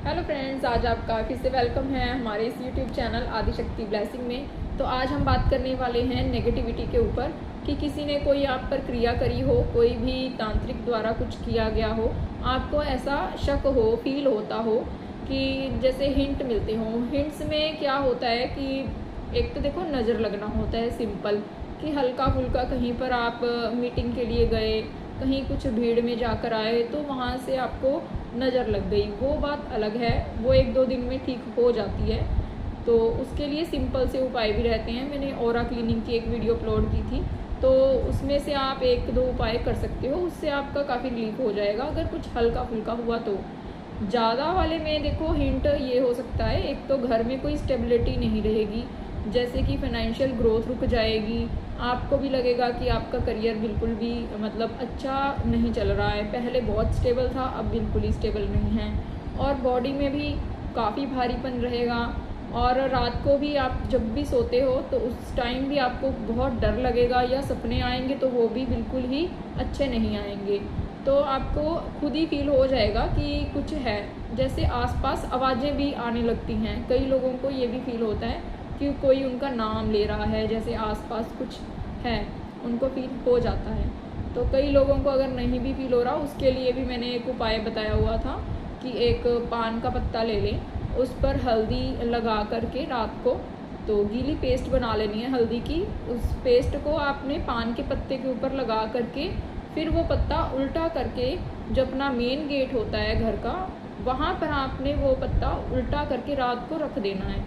Hello friends, आज आपका फिर से वेलकम है हमारे इस यूट्यूब चैनल आदिशक्ति ब्लेसिंग में। तो आज हम बात करने वाले हैं नेगेटिविटी के ऊपर कि किसी ने कोई आप पर क्रिया करी हो, कोई भी तांत्रिक द्वारा कुछ किया गया हो, आपको ऐसा शक हो, फील होता हो कि जैसे हिंट मिलते हों। हिंट्स में क्या होता है कि एक तो देखो नज़र लगना होता है सिंपल, कि हल्का फुल्का कहीं पर आप मीटिंग के लिए गए, कहीं कुछ भीड़ में जाकर आए तो वहाँ से आपको नज़र लग गई, वो बात अलग है, वो 1-2 दिन में ठीक हो जाती है। तो उसके लिए सिंपल से उपाय भी रहते हैं। मैंने ऑरा क्लीनिंग की एक वीडियो अपलोड की थी, तो उसमें से आप 1-2 उपाय कर सकते हो, उससे आपका काफ़ी रिलीफ हो जाएगा अगर कुछ हल्का फुल्का हुआ तो। ज़्यादा वाले में देखो हिंट ये हो सकता है, एक तो घर में कोई स्टेबिलिटी नहीं रहेगी, जैसे कि फाइनेंशियल ग्रोथ रुक जाएगी, आपको भी लगेगा कि आपका करियर बिल्कुल भी मतलब अच्छा नहीं चल रहा है, पहले बहुत स्टेबल था अब बिल्कुल ही स्टेबल नहीं है। और बॉडी में भी काफ़ी भारीपन रहेगा, और रात को भी आप जब भी सोते हो तो उस टाइम भी आपको बहुत डर लगेगा, या सपने आएंगे तो वो भी बिल्कुल ही अच्छे नहीं आएंगे। तो आपको खुद ही फील हो जाएगा कि कुछ है, जैसे आसपास आवाज़ें भी आने लगती हैं। कई लोगों को ये भी फील होता है कि कोई उनका नाम ले रहा है, जैसे आसपास कुछ है, उनको फील हो जाता है। तो कई लोगों को अगर नहीं भी फील हो रहा, उसके लिए भी मैंने एक उपाय बताया हुआ था कि एक पान का पत्ता ले लें, उस पर हल्दी लगा करके रात को तो गीली पेस्ट बना लेनी है हल्दी की। उस पेस्ट को आपने पान के पत्ते के ऊपर लगा करके फिर वो पत्ता उल्टा करके जो अपना मेन गेट होता है घर का, वहाँ पर आपने वो पत्ता उल्टा करके रात को रख देना है,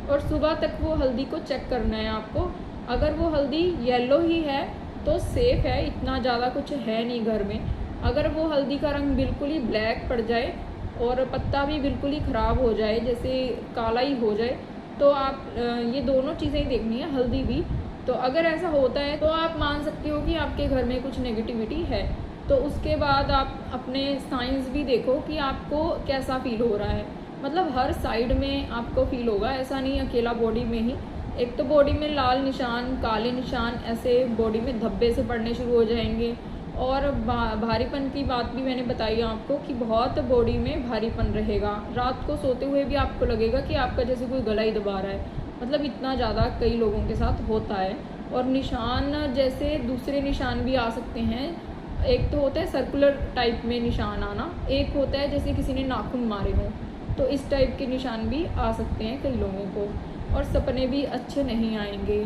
और सुबह तक वो हल्दी को चेक करना है आपको। अगर वो हल्दी येलो ही है तो सेफ़ है, इतना ज़्यादा कुछ है नहीं घर में। अगर वो हल्दी का रंग बिल्कुल ही ब्लैक पड़ जाए और पत्ता भी बिल्कुल ही ख़राब हो जाए, जैसे काला ही हो जाए, तो आप ये दोनों चीज़ें ही देखनी है, हल्दी भी। तो अगर ऐसा होता है तो आप मान सकते हो कि आपके घर में कुछ नेगेटिविटी है। तो उसके बाद आप अपने साइंस भी देखो कि आपको कैसा फील हो रहा है, मतलब हर साइड में आपको फील होगा, ऐसा नहीं अकेला बॉडी में ही। एक तो बॉडी में लाल निशान, काले निशान, ऐसे बॉडी में धब्बे से पड़ने शुरू हो जाएंगे। और भारीपन की बात भी मैंने बताई आपको कि बहुत बॉडी में भारीपन रहेगा, रात को सोते हुए भी आपको लगेगा कि आपका जैसे कोई गला ही दबा रहा है, मतलब इतना ज़्यादा कई लोगों के साथ होता है। और निशान जैसे दूसरे निशान भी आ सकते हैं, एक तो होता है सर्कुलर टाइप में निशान आना, एक होता है जैसे किसी ने नाखून मारे हों, तो इस टाइप के निशान भी आ सकते हैं कई लोगों को। और सपने भी अच्छे नहीं आएंगे।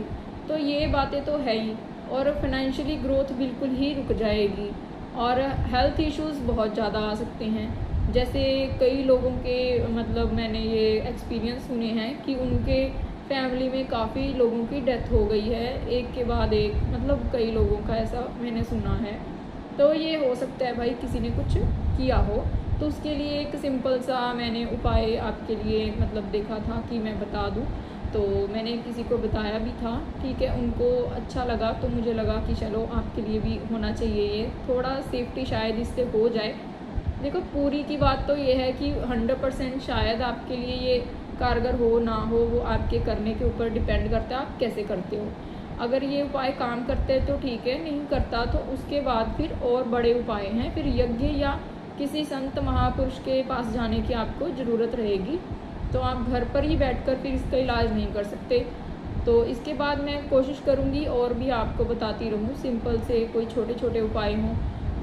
तो ये बातें तो है ही। और फाइनेंशियली ग्रोथ बिल्कुल ही रुक जाएगी, और हेल्थ इश्यूज़ बहुत ज़्यादा आ सकते हैं। जैसे कई लोगों के मतलब मैंने ये एक्सपीरियंस सुने हैं कि उनके फैमिली में काफ़ी लोगों की डेथ हो गई है, एक के बाद एक, मतलब कई लोगों का ऐसा मैंने सुना है। तो ये हो सकता है भाई किसी ने कुछ किया हो। तो उसके लिए एक सिंपल सा मैंने उपाय आपके लिए मतलब देखा था कि मैं बता दूं, तो मैंने किसी को बताया भी था, ठीक है, उनको अच्छा लगा, तो मुझे लगा कि चलो आपके लिए भी होना चाहिए, ये थोड़ा सेफ्टी शायद इससे हो जाए। देखो पूरी की बात तो ये है कि 100% शायद आपके लिए ये कारगर हो ना हो, वो आपके करने के ऊपर डिपेंड करता है आप कैसे करते हो। अगर ये उपाय काम करते हैं तो ठीक है, नहीं करता तो उसके बाद फिर और बड़े उपाय हैं, फिर यज्ञ या किसी संत महापुरुष के पास जाने की आपको ज़रूरत रहेगी। तो आप घर पर ही बैठकर फिर इसका इलाज नहीं कर सकते। तो इसके बाद मैं कोशिश करूँगी और भी आपको बताती रहूँ, सिंपल से कोई छोटे छोटे उपाय हों,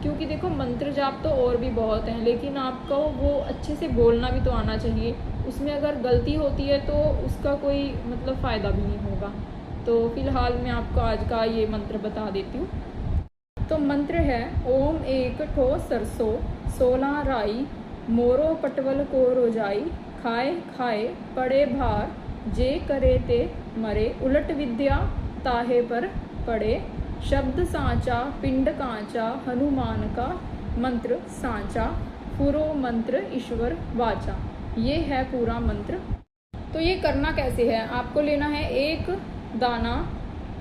क्योंकि देखो मंत्र जाप तो और भी बहुत हैं, लेकिन आपको वो अच्छे से बोलना भी तो आना चाहिए। उसमें अगर गलती होती है तो उसका कोई मतलब फ़ायदा भी नहीं होगा। तो फिलहाल मैं आपको आज का ये मंत्र बता देती हूँ। तो मंत्र है, ओम एक ठो सरसों 16 राई, मोरो पटवल को रोजाई, खाए खाए पड़े भार, जे करे ते मरे, उलट विद्या ताहे पर पड़े, शब्द सांचा पिंड कांचा, हनुमान का मंत्र सांचा, पुरो मंत्र ईश्वर वाचा। ये है पूरा मंत्र। तो ये करना कैसे है, आपको लेना है एक दाना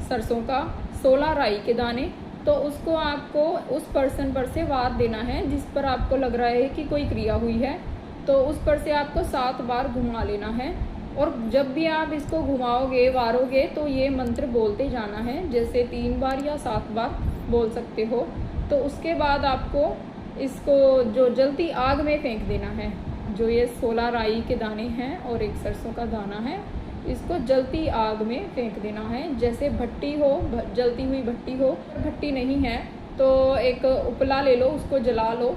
सरसों का, 16 राई के दाने, तो उसको आपको उस पर्सन पर से वार देना है जिस पर आपको लग रहा है कि कोई क्रिया हुई है, तो उस पर से आपको 7 बार घुमा लेना है। और जब भी आप इसको घुमाओगे, वारोगे, तो ये मंत्र बोलते जाना है, जैसे 3 बार या 7 बार बोल सकते हो। तो उसके बाद आपको इसको जो जलती आग में फेंक देना है, जो ये 16 राई के दाने हैं और एक सरसों का दाना है, इसको जलती आग में फेंक देना है। जैसे भट्टी हो, जलती हुई भट्टी हो, भट्टी नहीं है तो एक उपला ले लो, उसको जला लो,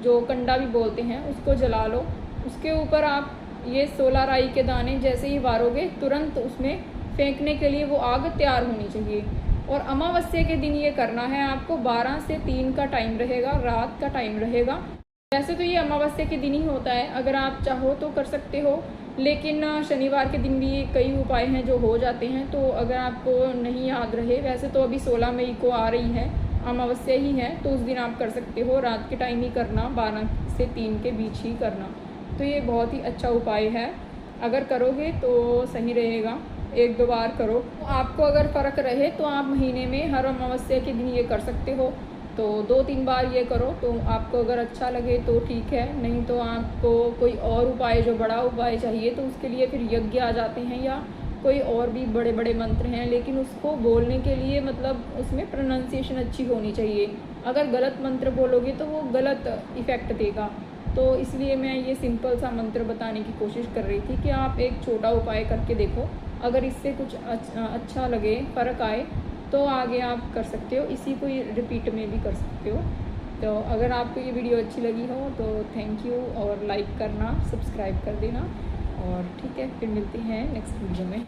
जो कंडा भी बोलते हैं उसको जला लो। उसके ऊपर आप ये 16 राई के दाने जैसे ही वारोगे तुरंत उसमें फेंकने के लिए वो आग तैयार होनी चाहिए। और अमावस्या के दिन ये करना है आपको। 12 से 3 का टाइम रहेगा, रात का टाइम रहेगा। वैसे तो ये अमावस्या के दिन ही होता है, अगर आप चाहो तो कर सकते हो, लेकिन शनिवार के दिन भी कई उपाय हैं जो हो जाते हैं। तो अगर आपको नहीं याद रहे, वैसे तो अभी 16 मई को आ रही है, अमावस्या ही है, तो उस दिन आप कर सकते हो। रात के टाइम ही करना, 12 से 3 के बीच ही करना। तो ये बहुत ही अच्छा उपाय है, अगर करोगे तो सही रहेगा। 1-2 बार करो, तो आपको अगर फ़र्क रहे तो आप महीने में हर अमावस्या के दिन ये कर सकते हो। तो 2-3 बार ये करो, तो आपको अगर अच्छा लगे तो ठीक है, नहीं तो आपको कोई और उपाय, जो बड़ा उपाय चाहिए, तो उसके लिए फिर यज्ञ आ जाते हैं या कोई और भी बड़े बड़े मंत्र हैं, लेकिन उसको बोलने के लिए मतलब उसमें प्रोनाउंसिएशन अच्छी होनी चाहिए। अगर गलत मंत्र बोलोगे तो वो गलत इफ़ेक्ट देगा। तो इसलिए मैं ये सिंपल सा मंत्र बताने की कोशिश कर रही थी कि आप एक छोटा उपाय करके देखो, अगर इससे कुछ अच्छा लगे, फ़र्क आए, तो आगे आप कर सकते हो। इसी को रिपीट में भी कर सकते हो। तो अगर आपको ये वीडियो अच्छी लगी हो तो थैंक यू, और लाइक करना, सब्सक्राइब कर देना, और ठीक है, फिर मिलते हैं नेक्स्ट वीडियो में।